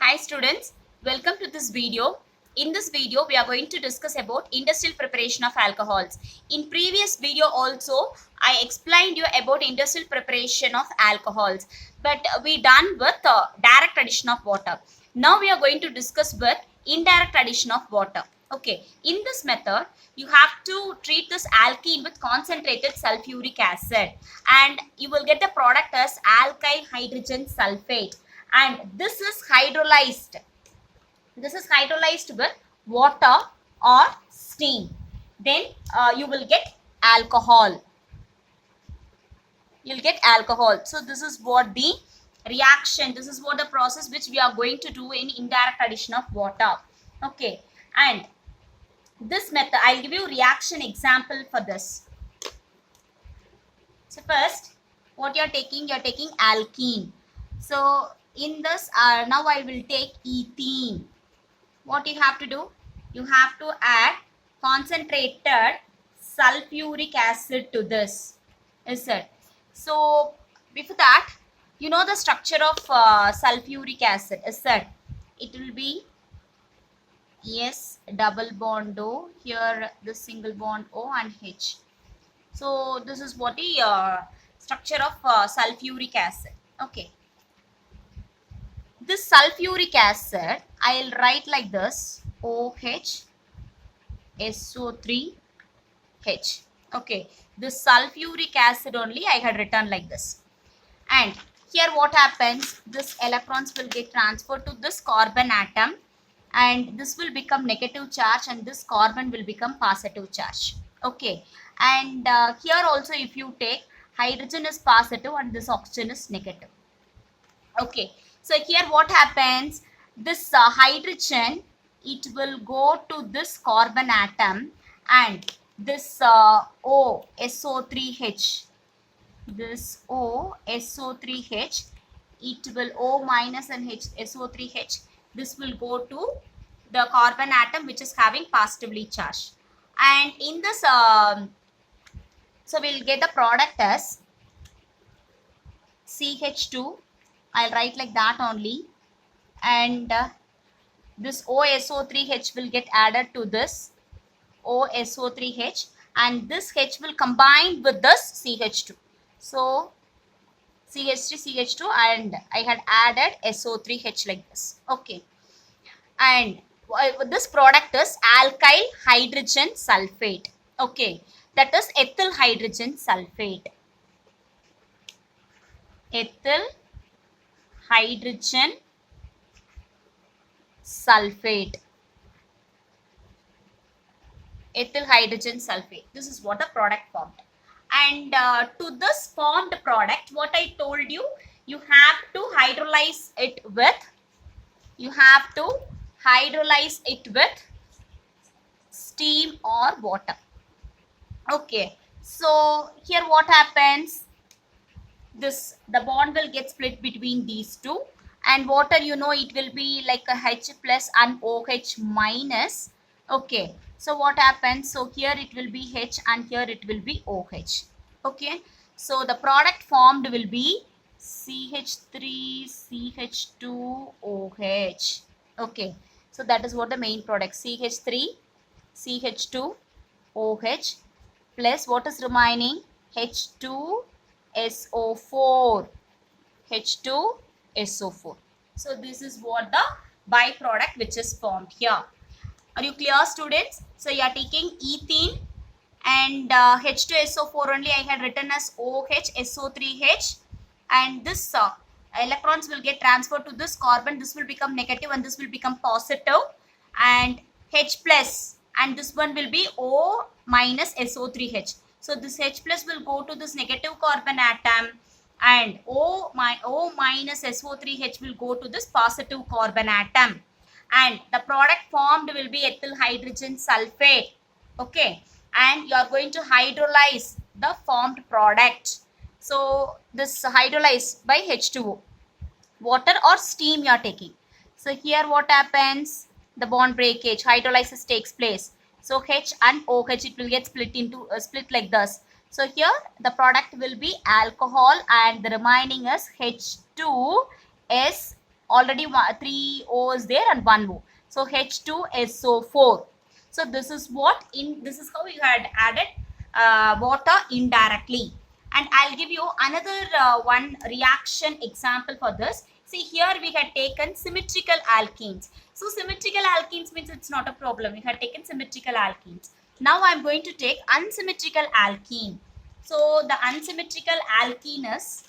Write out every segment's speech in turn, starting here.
Hi students, welcome to this video. In this video, we are going to discuss about industrial preparation of alcohols. In previous video also, I explained you about industrial preparation of alcohols, but we done with direct addition of water. Now we are going to discuss with indirect addition of water. Okay, in this method, you have to treat this alkene with concentrated sulfuric acid and you will get the product as alkyl hydrogen sulfate, and this is hydrolyzed with water or steam. Then you will get alcohol. So this is what the reaction, this is what the process which we are going to do in indirect addition of water. Okay, and this method, I'll give you reaction example for this. So first, what you're taking alkene. So in this, now I will take ethene. What you have to do? You have to add concentrated sulfuric acid to this. Is it? So before that, you know the structure of sulfuric acid. Is that? It will be S double bond O. Here the single bond O and H. So this is what the structure of sulfuric acid. Okay. This sulfuric acid, I'll write like this: OH SO3H. Okay, this sulfuric acid only I had written like this. And here what happens? This electrons will get transferred to this carbon atom, and this will become negative charge, and this carbon will become positive charge. Okay, and here also if you take, hydrogen is positive and this oxygen is negative. Okay, so here what happens? This hydrogen, it will go to this carbon atom, and this O SO3H, this O SO3H, it will O minus and H SO3H, this will go to the carbon atom which is having positively charged, and in this so we'll get the product as CH2. I'll write like that only, and this OSO3H will get added to this OSO3H, and this H will combine with this CH2. So CH3 CH2, and I had added SO3H like this. Okay, and this product is alkyl hydrogen sulfate. Okay, that is ethyl hydrogen sulfate. Ethyl hydrogen sulfate. Ethyl hydrogen sulfate. This is what the product formed. And to this formed product, what I told you, you have to hydrolyze it with, steam or water. Okay, so here what happens? This, the bond will get split between these two, and water, you know, it will be like a H plus and OH minus. Okay, so what happens? So here it will be H and here it will be OH. Okay, so the product formed will be CH3 CH2 OH. Okay, so that is what the main product, CH3 CH2 OH plus what is remaining? H2 SO4. H2SO4. So this is what the byproduct which is formed here. Are you clear, students? So you are taking ethene, and H2SO4 only I had written as OH SO3H, and this electrons will get transferred to this carbon. This will become negative and this will become positive, and H plus, and this one will be O minus SO3H. So this H plus will go to this negative carbon atom, and O minus SO3H will go to this positive carbon atom, and the product formed will be ethyl hydrogen sulfate. Okay, and you are going to hydrolyze the formed product. So this hydrolyzed by H2O, water or steam you are taking. So here what happens? The bond breakage, hydrolysis takes place. So H and OH, it will get split into split like this. So here the product will be alcohol, and the remaining is H2S already 3 O's there and 1 O. So H2SO4. So this is what this is how you had added water indirectly. And I'll give you another one reaction example for this. See, here we had taken symmetrical alkenes. So symmetrical alkenes means it's not a problem. We had taken symmetrical alkenes. Now I'm going to take unsymmetrical alkene. So the unsymmetrical alkene is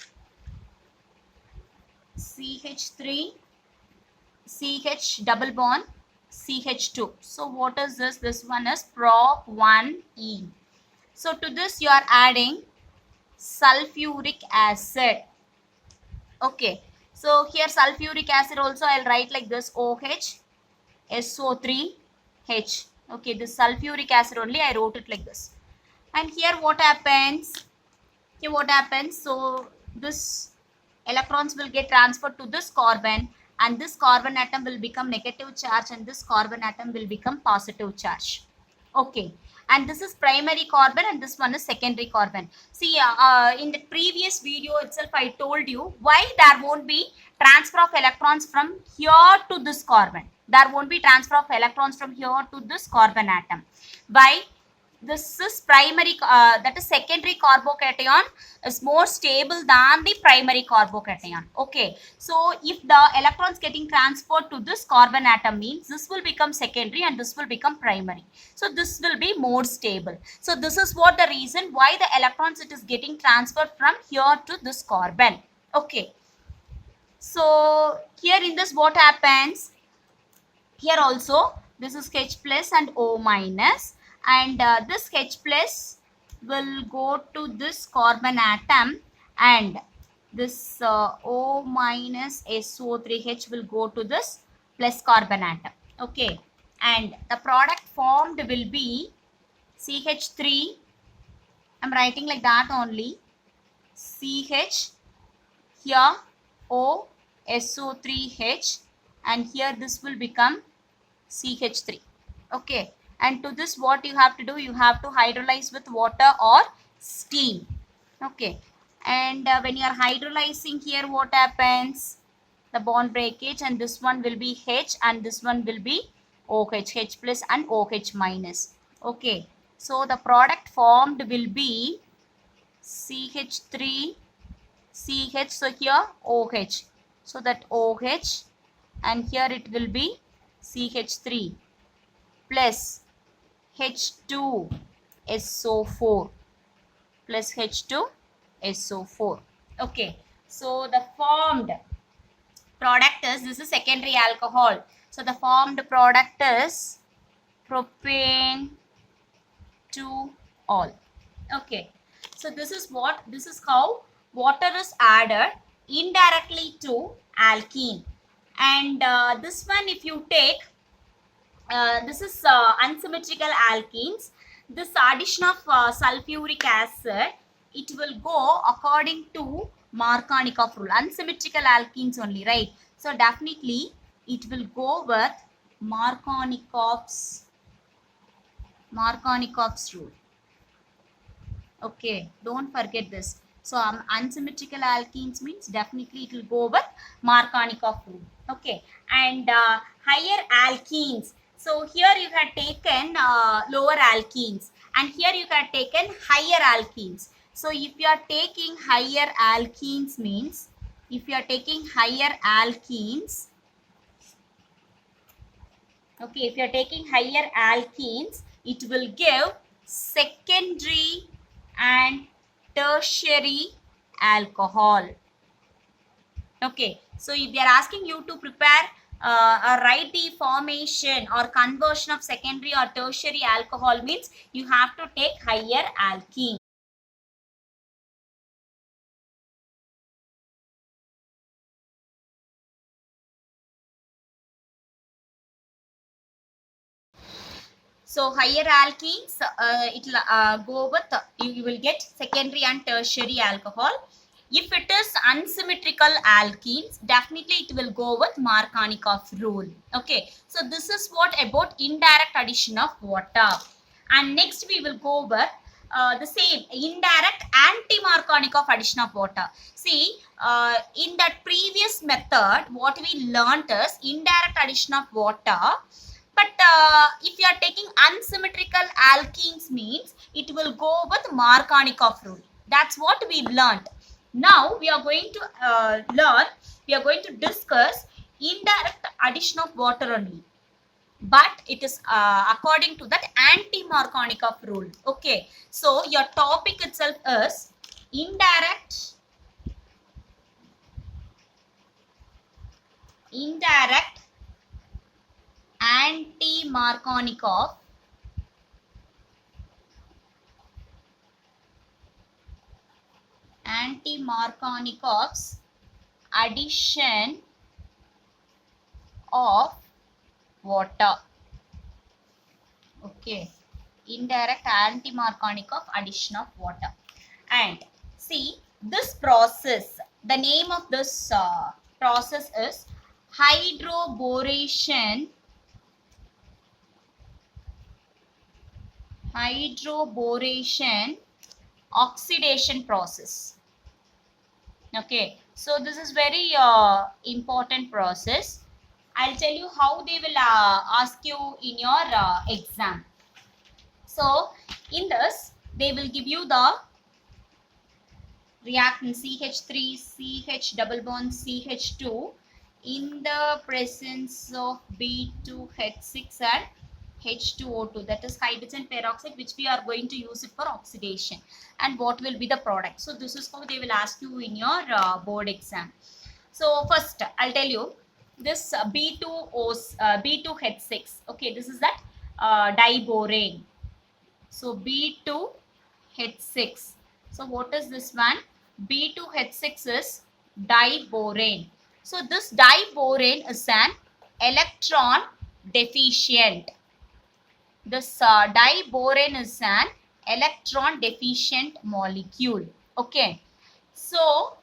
CH3, CH double bond, CH2. So what is this? This one is prop 1E. So to this you are adding sulfuric acid. Okay. So here sulfuric acid also I'll write like this, OH SO3H. Okay, this sulfuric acid only I wrote it like this. And here what happens? Here what happens? So this electrons will get transferred to this carbon, and this carbon atom will become negative charge and this carbon atom will become positive charge. Okay. And this is primary carbon and this one is secondary carbon. See, in the previous video itself, I told you why there won't be transfer of electrons from here to this carbon. There won't be transfer of electrons from here to this carbon atom. Why? This is primary, that is secondary carbocation is more stable than the primary carbocation. Okay, so if the electrons getting transferred to this carbon atom means this will become secondary and this will become primary. So this will be more stable. So this is what the reason why the electrons it is getting transferred from here to this carbon. Okay, so here in this what happens? Here also this is H plus and O minus. And this H plus will go to this carbon atom and this O minus SO3H will go to this plus carbon atom. Okay, and the product formed will be CH3. I'm writing like that only. CH, here O SO3H, and here this will become CH3. Okay. And to this what you have to do, you have to hydrolyze with water or steam. Okay. And when you are hydrolyzing here, what happens? The bond breakage, and this one will be H and this one will be OH, H plus and OH minus. Okay. So the product formed will be CH3, CH, so here OH. So that OH, and here it will be CH3 plus H2SO4 plus H2SO4. Okay, so the formed product is, this is secondary alcohol. So the formed product is propane 2-ol. Okay, so this is what, this is how water is added indirectly to alkene. And this one if you take, this is unsymmetrical alkenes. This addition of sulfuric acid, it will go according to Markovnikov rule. Unsymmetrical alkenes only, right? So definitely it will go with Markovnikov's rule. Okay, don't forget this. So unsymmetrical alkenes means definitely it will go with Markovnikov rule. Okay, and higher alkenes. So here you had taken lower alkenes, and here you had taken higher alkenes. So if you are taking higher alkenes means, if you are taking higher alkenes, okay, if you are taking higher alkenes, it will give secondary and tertiary alcohol. Okay, so if they are asking you to prepare write the formation or conversion of secondary or tertiary alcohol means you have to take higher alkene. So higher alkenes, it will go with, you will get secondary and tertiary alcohol. If it is unsymmetrical alkenes, definitely it will go with Markovnikov rule. Okay, so this is what about indirect addition of water. And next we will go with the same indirect anti-Marconic of addition of water. See, in that previous method, what we learnt is indirect addition of water. But if you are taking unsymmetrical alkenes means it will go with Markovnikov rule. That's what we learnt. Now we are going to we are going to discuss indirect addition of water only. But it is according to that anti-Markovnikov rule. Okay. So your topic itself is indirect anti-Markovnikov anti-Markovnikov's addition of water. Okay, indirect anti-Markovnikov addition of water. And see, this process, the name of this process is hydroboration oxidation process. Okay, so this is very important process. I'll tell you how they will ask you in your exam. So in this, they will give you the reactant CH3 CH double bond CH2 in the presence of B2H6 and H2O2, that is hydrogen peroxide, which we are going to use it for oxidation. And what will be the product? So this is how they will ask you in your board exam. So first I'll tell you this B2H6. Okay, this is that diborane. So B2H6. So what is this one? B2H6 is diborane. So this diborane is an electron deficient. This diborane is an electron deficient molecule. Okay. So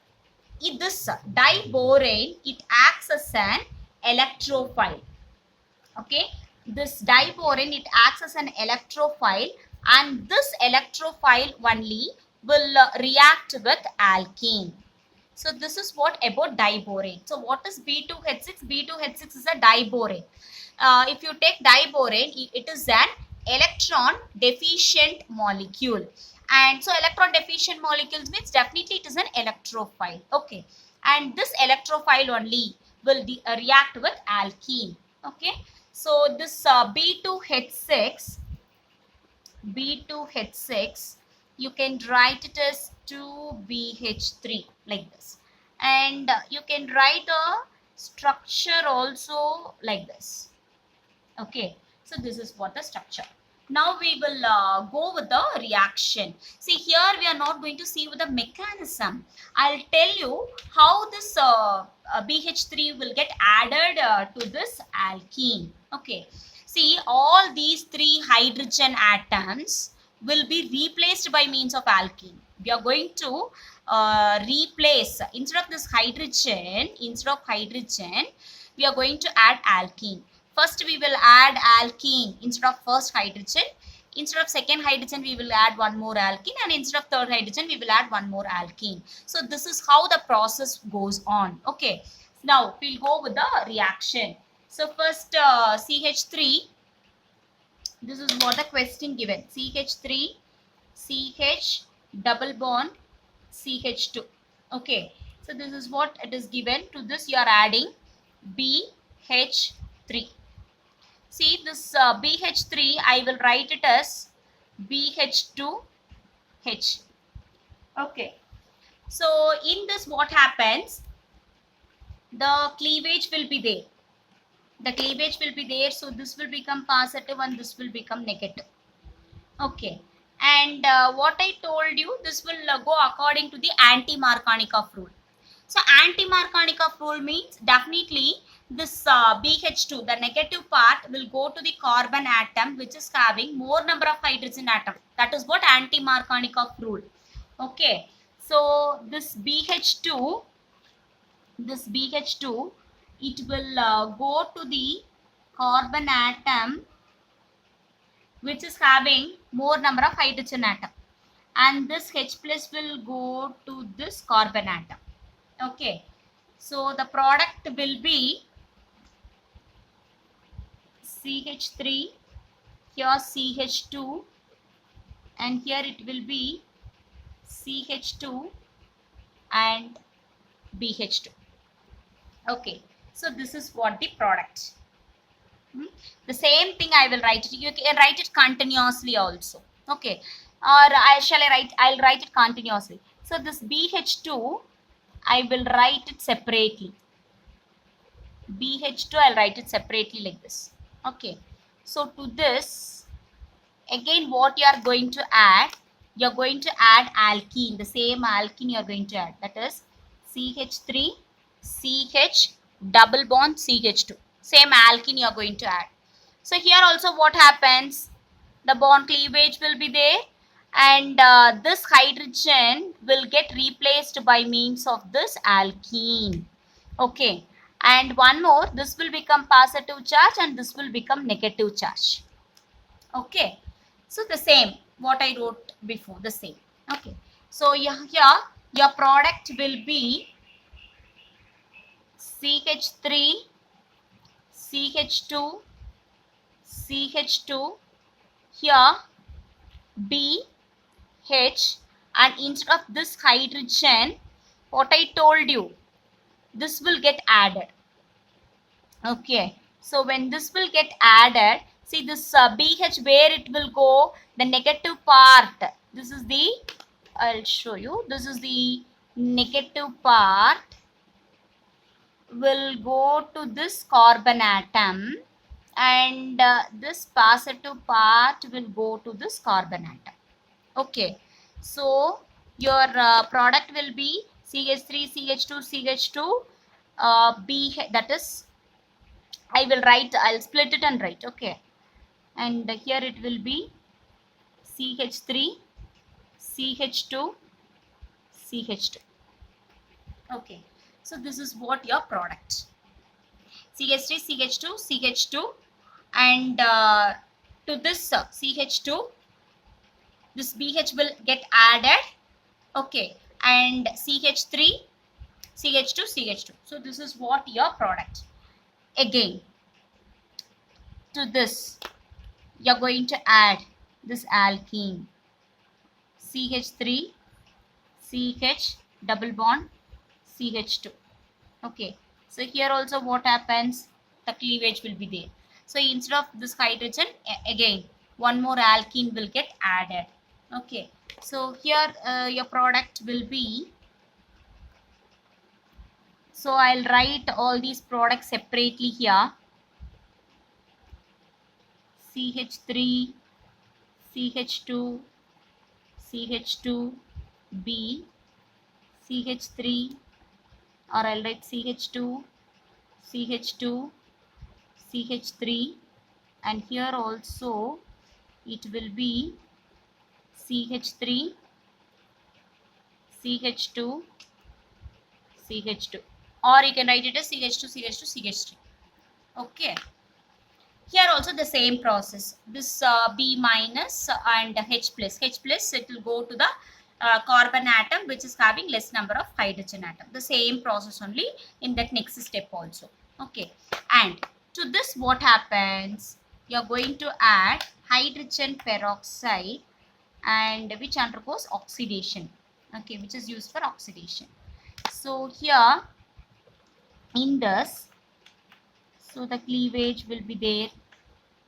this diborane, it acts as an electrophile. Okay. This diborane, it acts as an electrophile, and this electrophile only will react with alkene. So this is what about diborane. So what is B2H6? B2H6 is a diborane. If you take diborane, it is an electron deficient molecule. And so electron deficient molecules means definitely it is an electrophile. Okay. And this electrophile only will react with alkene. Okay. So this B2H6, you can write it as 2BH3 like this. And you can write a structure also like this. Okay. So this is what the structure. Now we will go with the reaction. See, here we are not going to see with the mechanism. I'll tell you how this BH3 will get added to this alkene. Okay. See, all these three hydrogen atoms will be replaced by means of alkene. We are going to replace, instead of this hydrogen, we are going to add alkene. First we will add alkene instead of first hydrogen. Instead of second hydrogen, we will add one more alkene, and instead of third hydrogen, we will add one more alkene. So this is how the process goes on. Okay. Now we'll go with the reaction. So first CH3. This is what the question given. CH3, CH double bond CH2. Okay. So this is what it is given. To this you are adding BH3. See, this BH3, I will write it as BH2H. Okay. So in this what happens? The cleavage will be there. So this will become positive and this will become negative. Okay. And what I told you, this will go according to the anti-Markovnikov rule. So anti-Markovnikov rule means definitely this BH2, the negative part, will go to the carbon atom which is having more number of hydrogen atom. That is what anti-Markovnikov rule. Okay. So this BH2, it will go to the carbon atom which is having more number of hydrogen atom. and this H plus will go to this carbon atom. Okay, so the product will be CH3, here CH2, and here it will be CH2 and BH2. Okay, so this is what the product. The same thing I will write it. You can write it continuously also. Okay, or I'll write it continuously. So this BH2, I will write it separately. BH2, I'll write it separately like this. Okay, so to this, again what you are going to add, you're going to add alkene, the same alkene you're going to add, that is CH3, CH double bond CH2, same alkene you're going to add. So here also what happens, the bond cleavage will be there, and this hydrogen will get replaced by means of this alkene. Okay, and one more, this will become positive charge and this will become negative charge. Okay, so the same what I wrote before, the same. Okay, so here your product will be CH3, CH2, CH2, here B, H, and instead of this hydrogen, what I told you, this will get added. Okay, so when this will get added, see this BH, where it will go, the negative part, this is the, I'll show you, this is the negative part will go to this carbon atom, and this positive part will go to this carbon atom. Okay, so your product will be CH3, CH2, CH2, B, that is, I'll split it and write. Okay, and here it will be CH3, CH2, CH2. Okay, so this is what your product, CH3, CH2, CH2, and to this CH2, this BH will get added. Okay, and CH3, CH2, CH2. So this is what your product. Again, to this you're going to add this alkene, CH3, CH double bond CH2. Okay, so here also what happens, the cleavage will be there. So instead of this hydrogen, again one more alkene will get added. Okay, so here your product will be, so I'll write all these products separately here, CH3, CH2, CH2, B, CH3, or I'll write CH2, CH2, CH3, and here also it will be CH3, CH2, CH2, or you can write it as CH2, CH2, CH3. Okay, here also the same process, this B minus and H plus, it will go to the carbon atom which is having less number of hydrogen atom, the same process only in that next step also. Okay, and to this what happens, you are going to add hydrogen peroxide, and which undergoes oxidation. Okay, which is used for oxidation. So here in this, so the cleavage will be there,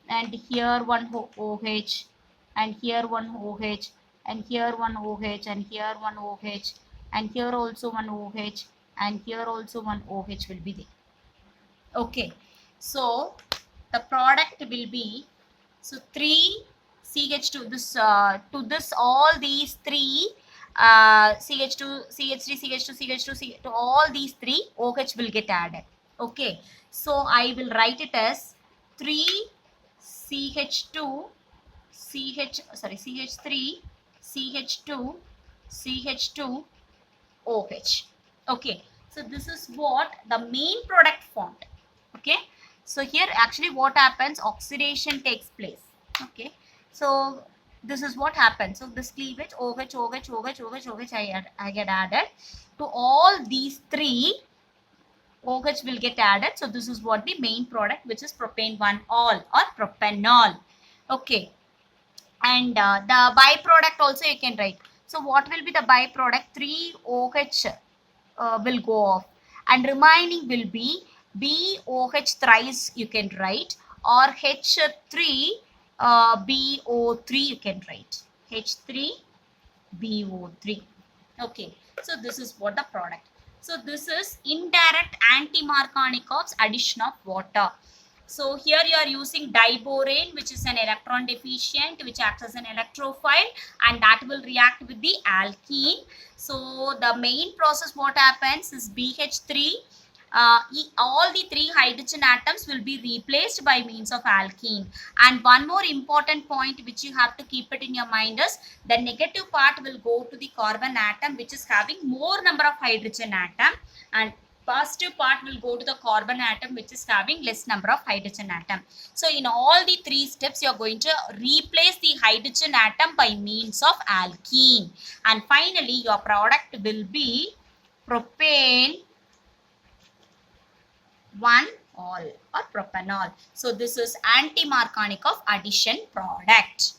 and here one OH, and here one OH, and here one OH, and here one OH, and here also one OH, and here also one OH will be there. Okay, so the product will be, so 3 CH2, this to this all these 3 CH2, CH3, CH2, CH2, to all these 3 OH will get added. Okay, so I will write it as 3 CH2, CH3, CH2, CH2, OH. Okay, so this is what the main product formed. Okay, so here actually what happens, oxidation takes place. Okay, so this is what happens. So this cleavage OH I get added to all these three. OH will get added. So this is what the main product, which is propane 1-ol or propanol. Okay. And the byproduct also you can write. So what will be the byproduct? 3 OH will go off, and remaining will be BOH thrice you can write, or H3 BO3 you can write. H3BO3. Okay, so this is what the product. So this is indirect anti-Markovnikov's addition of water. So here you are using diborane, which is an electron deficient, which acts as an electrophile, and that will react with the alkene. So the main process what happens is BH3. All the 3 hydrogen atoms will be replaced by means of alkene. And one more important point which you have to keep it in your mind is the negative part will go to the carbon atom, which is having more number of hydrogen atom, and positive part will go to the carbon atom, which is having less number of hydrogen atom. So in all the 3 steps, you are going to replace the hydrogen atom by means of alkene. And finally, your product will be propane 1-ol or propanol. So this is anti-Markovnikov addition product.